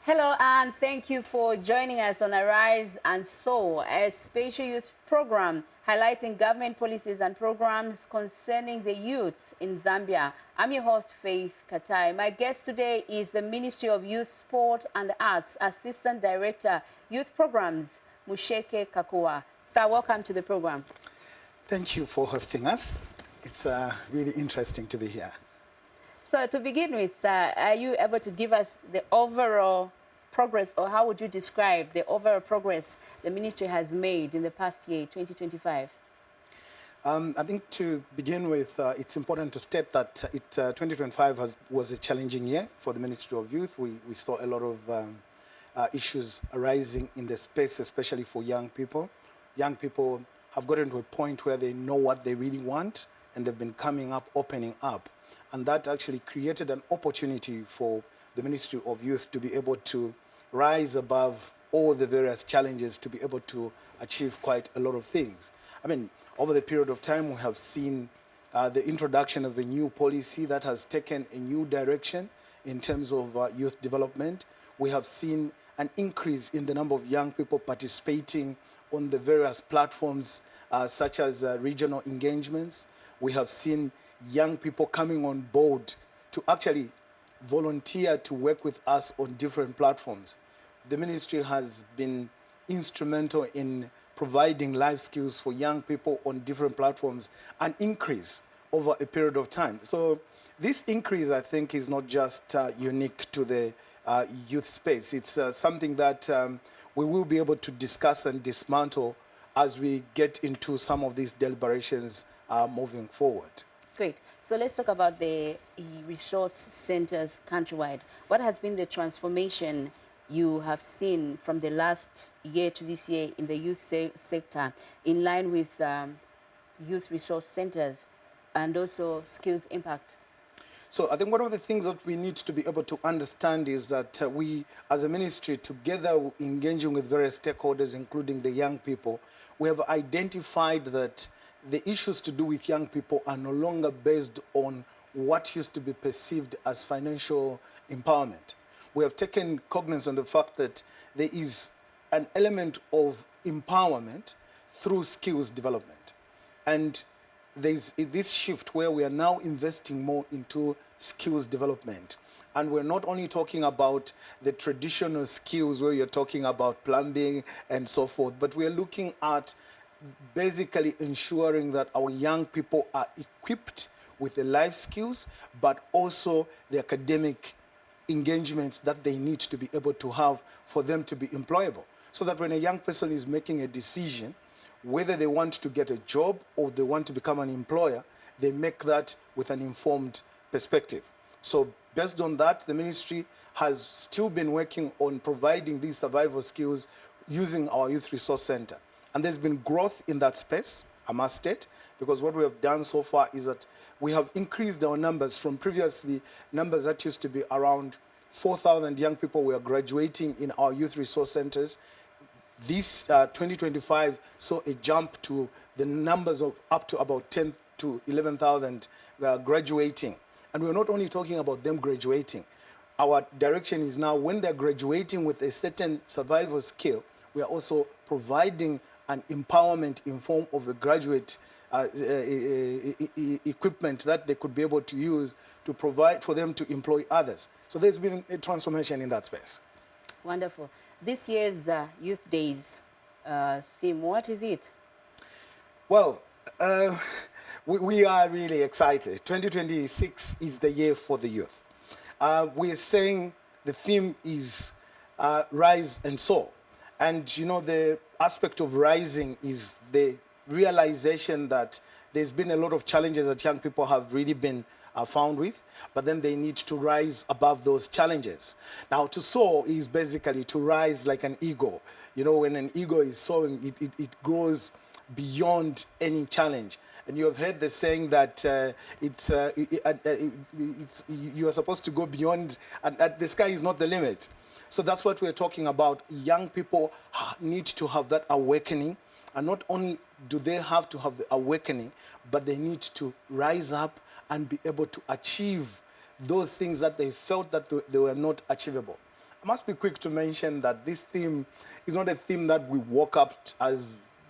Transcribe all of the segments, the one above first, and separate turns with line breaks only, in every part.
Hello, and thank you for joining us on Arise and Soar, a special youth program highlighting government policies and programs concerning the youths in Zambia. I'm your host, Faith Katai. My guest today is the Ministry of Youth, Sport and Arts Assistant Director, Youth Programs, Musheke Kakua. Sir, welcome to the program.
Thank you for hosting us. It's really interesting to be here.
So to begin with, are you able to give us the overall progress, or how would you describe the overall progress the ministry has made in the past year, 2025?
I think to begin with, it's important to state that 2025 was a challenging year for the Ministry of Youth. We saw a lot of issues arising in the space, especially for young people. Young people have gotten to a point where they know what they really want, and they've been coming up, opening up. And that actually created an opportunity for the Ministry of Youth to be able to rise above all the various challenges, to be able to achieve quite a lot of things. I mean, over the period of time, we have seen the introduction of a new policy that has taken a new direction in terms of youth development. We have seen an increase in the number of young people participating on the various platforms such as regional engagements. We have seen young people coming on board to actually volunteer to work with us on different platforms. The ministry has been instrumental in providing life skills for young people on different platforms, an increase over a period of time. So this increase, I think, is not just unique to the youth space. It's something that we will be able to discuss and dismantle as we get into some of these deliberations moving forward.
Great. So let's talk about the resource centers countrywide. What has been the transformation you have seen from the last year to this year in the youth sector in line with youth resource centers and also skills impact?
So I think one of the things that we need to be able to understand is that we, as a ministry, together engaging with various stakeholders, including the young people, we have identified that the issues to do with young people are no longer based on what used to be perceived as financial empowerment. We have taken cognizance of the fact that there is an element of empowerment through skills development. And there's this shift where we are now investing more into skills development. And we're not only talking about the traditional skills where you're talking about plumbing and so forth, but we're looking at basically ensuring that our young people are equipped with the life skills, but also the academic engagements that they need to be able to have for them to be employable. So that when a young person is making a decision, whether they want to get a job or they want to become an employer, they make that with an informed perspective. So based on that, the ministry has still been working on providing these survival skills using our Youth Resource Center. And there's been growth in that space, I must state, because what we have done so far is that we have increased our numbers from previously numbers that used to be around 4,000 young people were graduating in our youth resource centers. This 2025 saw a jump to the numbers of up to about 10 to 11,000 graduating. And we're not only talking about them graduating. Our direction is now when they're graduating with a certain survival skill, we are also providing an empowerment in form of a graduate equipment that they could be able to use to provide for them to employ others. So there's been a transformation in that space.
Wonderful. This year's Youth Days theme, what is it?
Well, we are really excited. 2026 is the year for the youth. We are saying the theme is Rise and Soar. And, you know, the aspect of rising is the realization that there's been a lot of challenges that young people have really been found with, but then they need to rise above those challenges. Now, to soar is basically to rise like an eagle. You know, when an eagle is soaring, it grows beyond any challenge. And you have heard the saying that you are supposed to go beyond, and the sky is not the limit. So that's what we're talking about. Young people need to have that awakening. And not only do they have to have the awakening, but they need to rise up and be able to achieve those things that they felt that they were not achievable. must be quick to mention that this theme is not a theme that we woke up as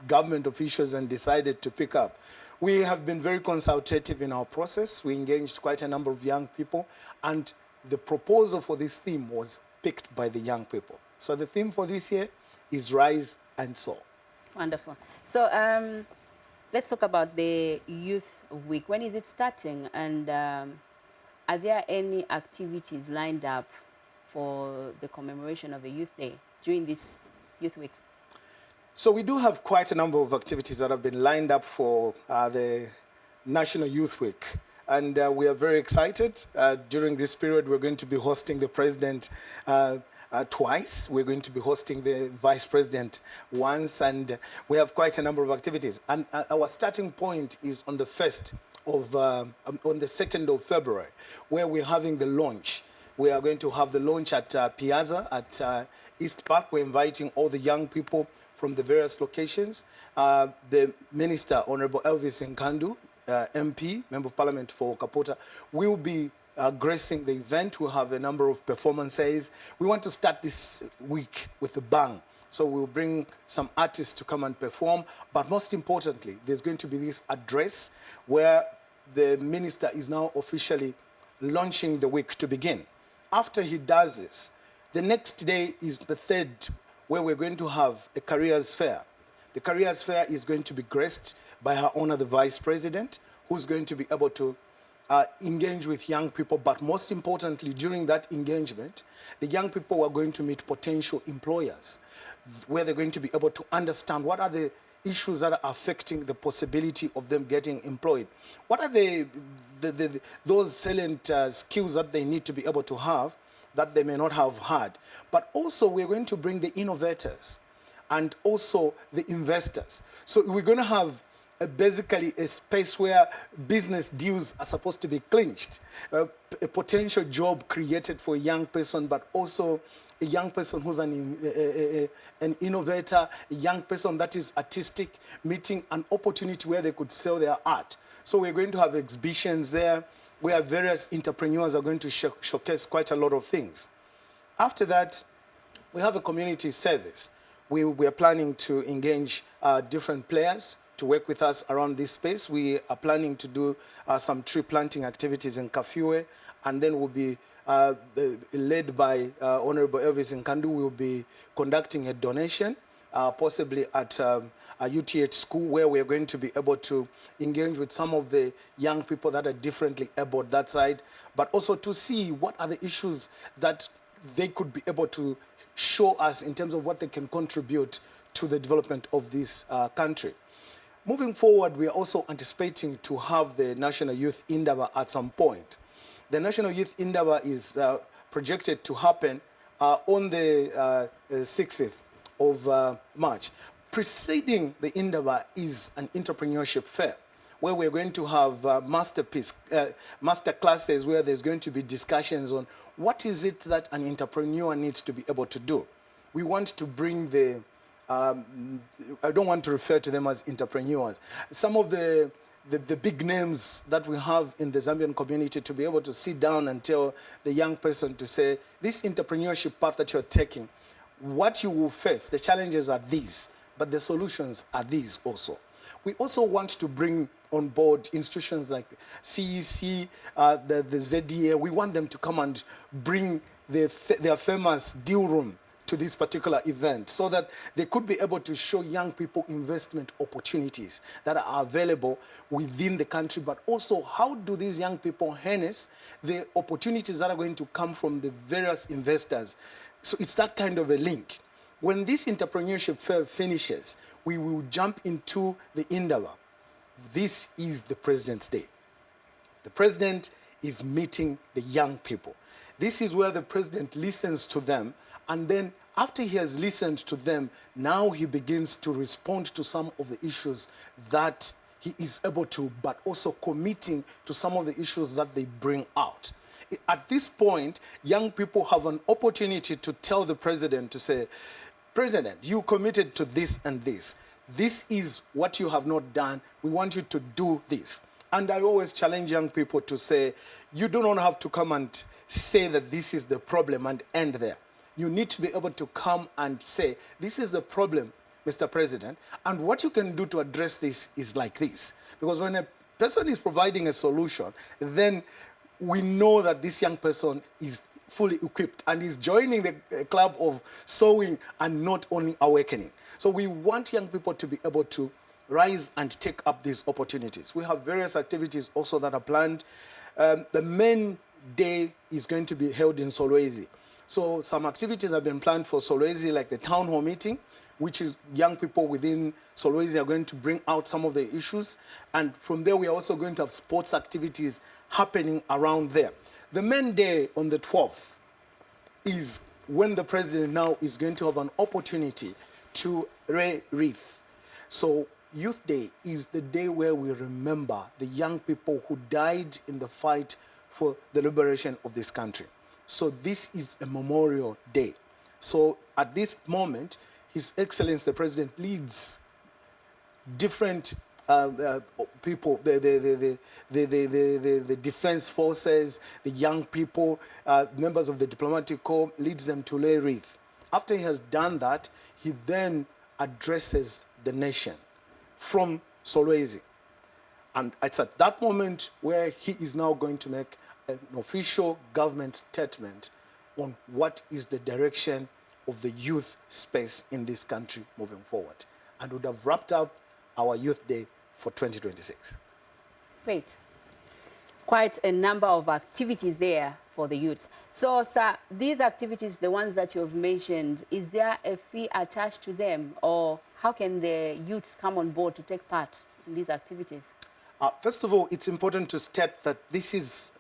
government officials and decided to pick up. We have been very consultative in our process. We engaged quite a number of young people, and the proposal for this theme was picked by the young people. So the theme for this year is Rise and Soar.
Wonderful. So let's talk about the Youth Week. When is it starting? And are there any activities lined up for the commemoration of the Youth Day during this Youth Week?
So we do have quite a number of activities that have been lined up for the National Youth Week. And we are very excited. During this period, we're going to be hosting the president twice. We're going to be hosting the vice president once, and we have quite a number of activities. And our starting point is on the 1st of, on the 2nd of February, where we're having the launch. We are going to have the launch at Piazza at East Park. We're inviting all the young people from the various locations. The Minister, Honorable Elvis Nkandu, MP, Member of Parliament for Kapota, will be gracing the event. We'll have a number of performances. We want to start this week with a bang. So we'll bring some artists to come and perform. But most importantly, there's going to be this address where the minister is now officially launching the week to begin. After he does this, the next day is the 3rd, where we're going to have a careers fair. The careers fair is going to be graced by Her Honor, the Vice President, who's going to be able to engage with young people. But most importantly, during that engagement, the young people are going to meet potential employers, where they're going to be able to understand what are the issues that are affecting the possibility of them getting employed. What are those salient skills that they need to be able to have that they may not have had? But also, we're going to bring the innovators and also the investors. So we're going to have basically a space where business deals are supposed to be clinched, a potential job created for a young person, but also a young person who's an innovator, a young person that is artistic, meeting an opportunity where they could sell their art. So we're going to have exhibitions there where various entrepreneurs are going to showcase quite a lot of things. After that, we have a community service. We are planning to engage different players to work with us around this space. We are planning to do some tree planting activities in Kafue, and then we'll be led by Honorable Elvis Nkandu. We'll be conducting a donation, possibly at a UTH school, where we're going to be able to engage with some of the young people that are differently abled that side, but also to see what are the issues that they could be able to show us in terms of what they can contribute to the development of this country. Moving forward, we are also anticipating to have the National Youth Indaba at some point. The National Youth Indaba is projected to happen on the 6th of March. Preceding the Indaba is an entrepreneurship fair, where we're going to have master classes where there's going to be discussions on what is it that an entrepreneur needs to be able to do. We want to bring the, I don't want to refer to them as entrepreneurs, some of the big names that we have in the Zambian community to be able to sit down and tell the young person to say, this entrepreneurship path that you're taking, what you will face, the challenges are these, but the solutions are these also. We also want to bring on board institutions like CEC, the ZDA. We want them to come and bring their famous deal room to this particular event so that they could be able to show young people investment opportunities that are available within the country, but also how do these young people harness the opportunities that are going to come from the various investors. So it's that kind of a link. When this entrepreneurship fair finishes, we will jump into the Indaba. This is the President's Day. The President is meeting the young people. This is where the President listens to them, and then after he has listened to them, now he begins to respond to some of the issues that he is able to, but also committing to some of the issues that they bring out. At this point, young people have an opportunity to tell the President, to say, President, you committed to this and this. This is what you have not done. We want you to do this. And I always challenge young people to say, you do not have to come and say that this is the problem and end there. you need to be able to come and say, this is the problem, Mr. President, and what you can do to address this is like this. Because when a person is providing a solution, then we know that this young person is fully equipped and is joining the club of sowing and not only awakening. So we want young people to be able to rise and take up these opportunities. We have various activities also that are planned. The main day is going to be held in Solwezi. So some activities have been planned for Solwezi, like the town hall meeting, which is young people within Solwezi are going to bring out some of the issues. And from there, we are also going to have sports activities happening around there. The main day on the 12th is when the president now is going to have an opportunity to lay wreath. So Youth Day is the day where we remember the young people who died in the fight for the liberation of this country. So this is a memorial day. So at this moment, His Excellency the President leads different people, the defense forces, the young people, members of the diplomatic corps, leads them to lay wreath. After he has done that, he then addresses the nation from Solwezi. And it's at that moment where he is now going to make an official government statement on what is the direction of the youth space in this country moving forward. And would have wrapped up our Youth Day for 2026.
Great. Quite a number of activities there for the youth. So, sir, these activities, the ones that you have mentioned, is there a fee attached to them, or how can the youths come on board to take part in these activities?
First of all, it's important to state that these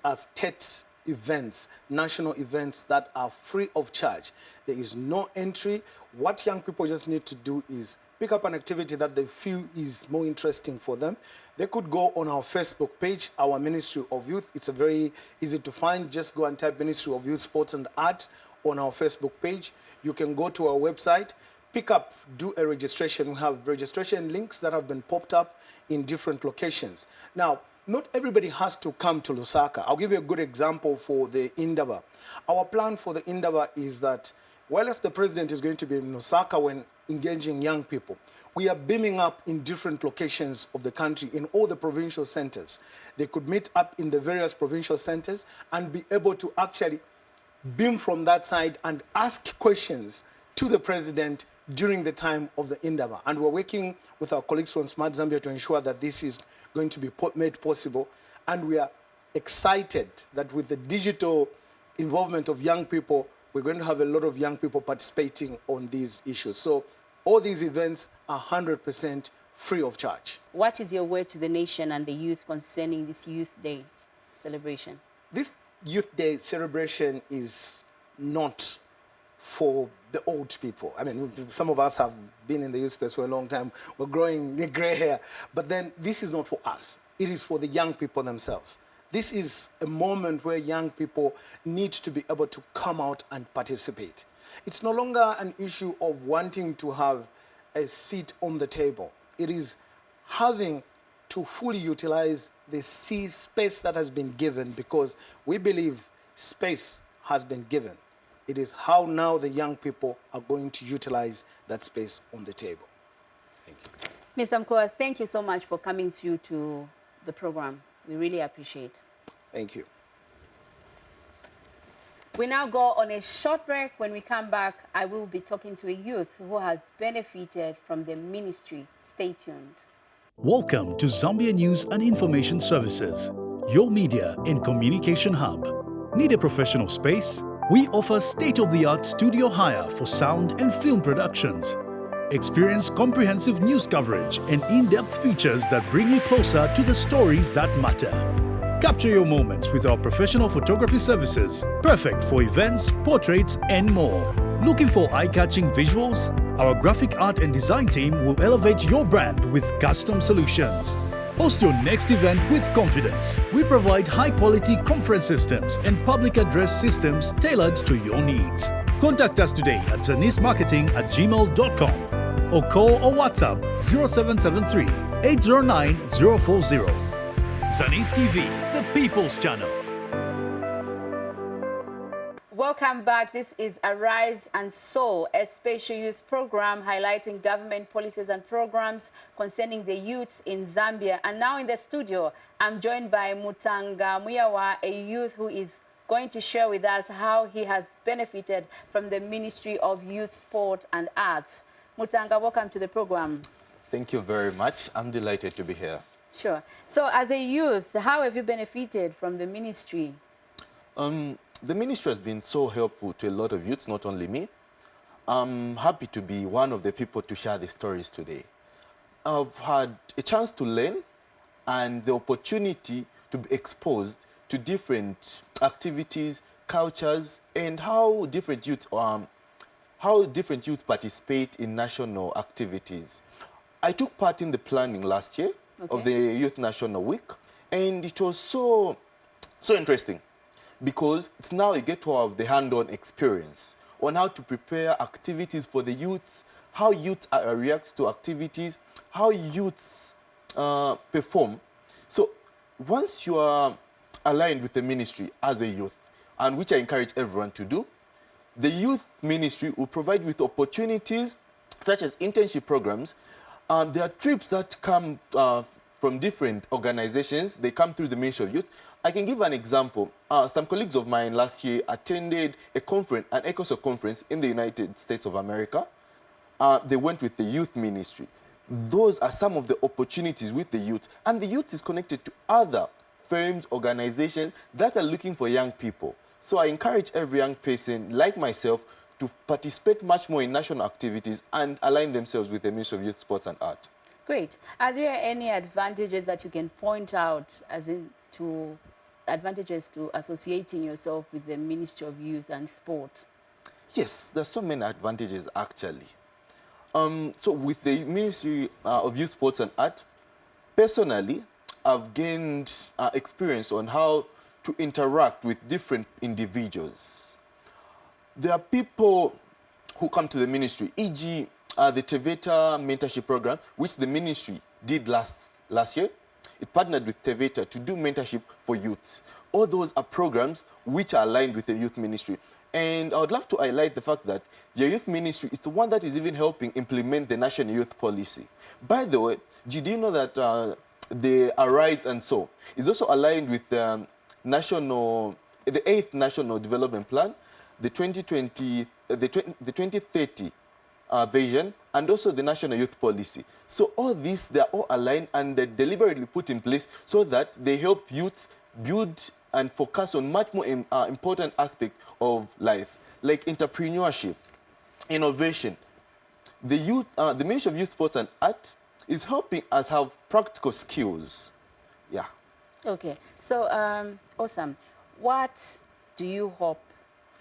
are state events, national events that are free of charge. There is no entry. What young people just need to do is pick up an activity that they feel is more interesting for them. They could go on our Facebook page, our Ministry of Youth. It's a very easy to find. Just go and type Ministry of Youth, Sports and Art on our Facebook page. You can go to our website, pick up, do a registration. We have registration links that have been popped up in different locations. Now, not everybody has to come to Lusaka. I'll give you a good example for the Indaba. Our plan for the Indaba is that whilst the president is going to be in Lusaka when engaging young people, we are beaming up in different locations of the country, in all the provincial centers. They could meet up in the various provincial centers and be able to actually beam from that side and ask questions to the president during the time of the Indaba. And we're working with our colleagues from Smart Zambia to ensure that this is going to be made possible. And we are excited that with the digital involvement of young people, we're going to have a lot of young people participating on these issues. So all these events are 100% free of charge.
What is your word to the nation and the youth concerning this Youth Day celebration?
This Youth Day celebration is not for the old people. I mean, some of us have been in the youth space for a long time. We're growing gray hair. But then this is not for us. It is for the young people themselves. This is a moment where young people need to be able to come out and participate. It's no longer an issue of wanting to have a seat on the table. It is having to fully utilize the space that has been given, because we believe space has been given. It is how now the young people are going to utilize that space on the table. Thank you.
Mr. Mkoa, thank you so much for coming through to the program. We really appreciate.
Thank you.
We now go on a short break. When we come back, I will be talking to a youth who has benefited from the ministry. Stay tuned.
Welcome to Zambia News and Information Services, your media and communication hub. Need a professional space? We offer state-of-the-art studio hire for sound and film productions. Experience comprehensive news coverage and in-depth features that bring you closer to the stories that matter. Capture your moments with our professional photography services, perfect for events, portraits, and more. Looking for eye-catching visuals? Our graphic art and design team will elevate your brand with custom solutions. Host your next event with confidence. We provide high-quality conference systems and public address systems tailored to your needs. Contact us today at zanismarketing@gmail.com or call or WhatsApp 0773 809 040. Zanis TV, the People's Channel.
Welcome back. This is Arise and Soul, a special youth program highlighting government policies and programs concerning the youths in Zambia. And now in the studio, I'm joined by Mutanga Muyawa, a youth who is going to share with us how he has benefited from the Ministry of Youth, Sport and Arts. Mutanga, welcome to the program.
Thank you very much. I'm delighted to be here.
Sure. So as a youth, how have you benefited from the ministry?
The ministry has been so helpful to a lot of youths, not only me. I'm happy to be one of the people to share the stories today. I've had a chance to learn and the opportunity to be exposed to different activities, cultures, and how different youth participate in national activities. I took part in the planning last year of the Youth National Week, and it was so interesting because it's now you get to have the hand-on experience on how to prepare activities for the youths, how youths react to activities, how youths perform. So once you are aligned with the ministry as a youth, and which I encourage everyone to do, the youth ministry will provide you with opportunities such as internship programs. There are trips that come from different organizations. They come through the Ministry of Youth. I can give an example. Some colleagues of mine last year attended a conference, an ECOSOC conference in the United States of America. They went with the youth ministry. Those are some of the opportunities with the youth. And the youth is connected to other firms, organizations that are looking for young people. So I encourage every young person like myself to participate much more in national activities and align themselves with the Ministry of Youth, Sports and Art.
Great. Are there any advantages that you can point out as in to advantages to associating yourself with the Ministry of Youth and Sport?
Yes, there's so many advantages actually. So with the Ministry of Youth, Sports and Art, personally, I've gained experience on how to interact with different individuals. There are people who come to the ministry, e.g. The Teveta mentorship program, which the ministry did last year. It partnered with Teveta to do mentorship for youths. All those are programs which are aligned with the youth ministry. And I would love to highlight the fact that your youth ministry is the one that is even helping implement the National Youth Policy. By the way, did you know that the Arise and So is also aligned with the 8th National Development Plan, the 2030 vision, and also the National Youth Policy. So all these, they're all aligned and they're deliberately put in place so that they help youths build and focus on much more important aspects of life, like entrepreneurship, innovation. The Ministry of Youth, Sports and Art is helping us have practical skills. Yeah.
Okay. So, awesome. What do you hope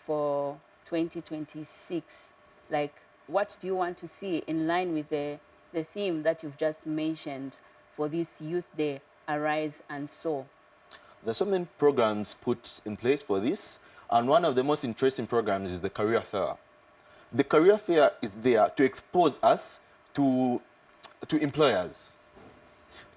for 2026? Like, what do you want to see in line with the theme that you've just mentioned for this Youth Day, Arise and Soar?
There's so many programs put in place for this, and one of the most interesting programs is the Career Fair. The Career Fair is there to expose us to employers,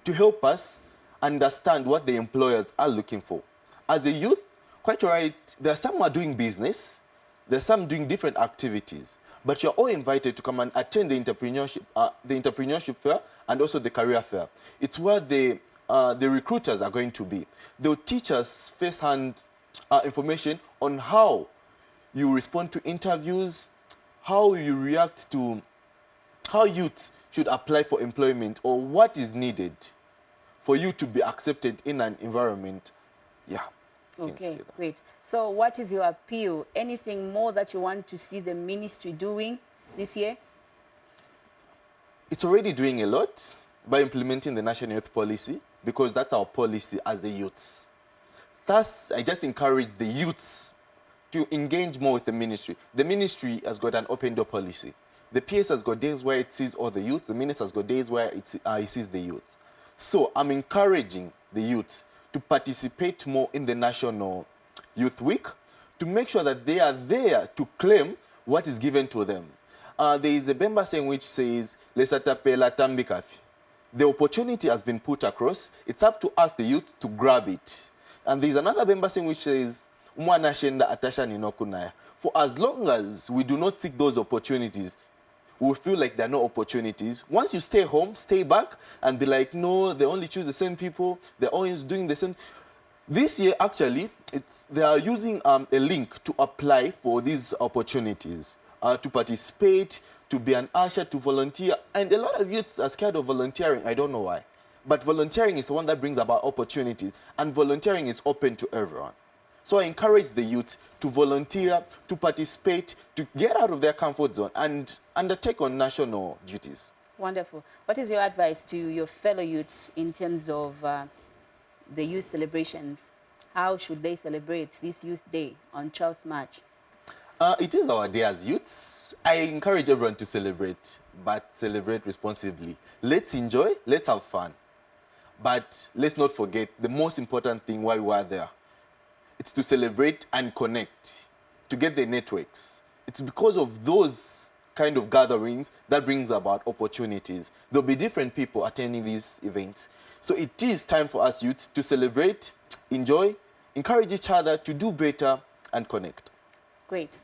to help us understand what the employers are looking for. As a youth, quite right, there are some who are doing business, there are some doing different activities, but you're all invited to come and attend the entrepreneurship fair and also the career fair. It's where the recruiters are going to be. They'll teach us first-hand information on how you respond to interviews, how you react to how youth should apply for employment, or what is needed for you to be accepted in an environment. Yeah.
Okay, great. So what is your appeal? Anything more that you want to see the ministry doing this year?
It's already doing a lot by implementing the National Youth Policy, because that's our policy as the youths. Thus, I just encourage the youths to engage more with the ministry. The ministry has got an open door policy. The PS has got days where it sees all the youth. The minister has got days where it sees the youth. So I'm encouraging the youth to participate more in the National Youth Week, to make sure that they are there to claim what is given to them. There is a Bemba saying which says, "Lesatapela tambikafi." The opportunity has been put across. It's up to us, the youth, to grab it. And there's another Bemba saying which says, "Umwana shenda atasha ninokunaya." for as long as we do not seek those opportunities, we feel like there are no opportunities. Once you stay home, stay back, and be like, no, they only choose the same people, they're always doing the same. This year, actually, they are using a link to apply for these opportunities, to participate, to be an usher, to volunteer. And a lot of youths are scared of volunteering. I don't know why. But volunteering is the one that brings about opportunities, and volunteering is open to everyone. So I encourage the youth to volunteer, to participate, to get out of their comfort zone and undertake on national duties.
Wonderful. What is your advice to your fellow youths in terms of the youth celebrations? How should they celebrate this Youth Day on 12th March?
It is our day as youths. I encourage everyone to celebrate, but celebrate responsibly. Let's enjoy, let's have fun. But let's not forget the most important thing why we are there. It's to celebrate and connect, to get the networks. It's because of those kind of gatherings that brings about opportunities. There'll be different people attending these events. So it is time for us youths to celebrate, enjoy, encourage each other to do better and connect.
Great.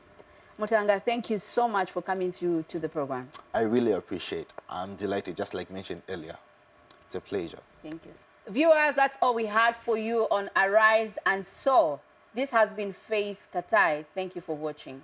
Mutanga, thank you so much for coming through to the program.
I really appreciate. I'm delighted, just like mentioned earlier. It's a pleasure.
Thank you. Viewers, that's all we had for you on Arise and Soar. This has been Faith Katai. Thank you for watching.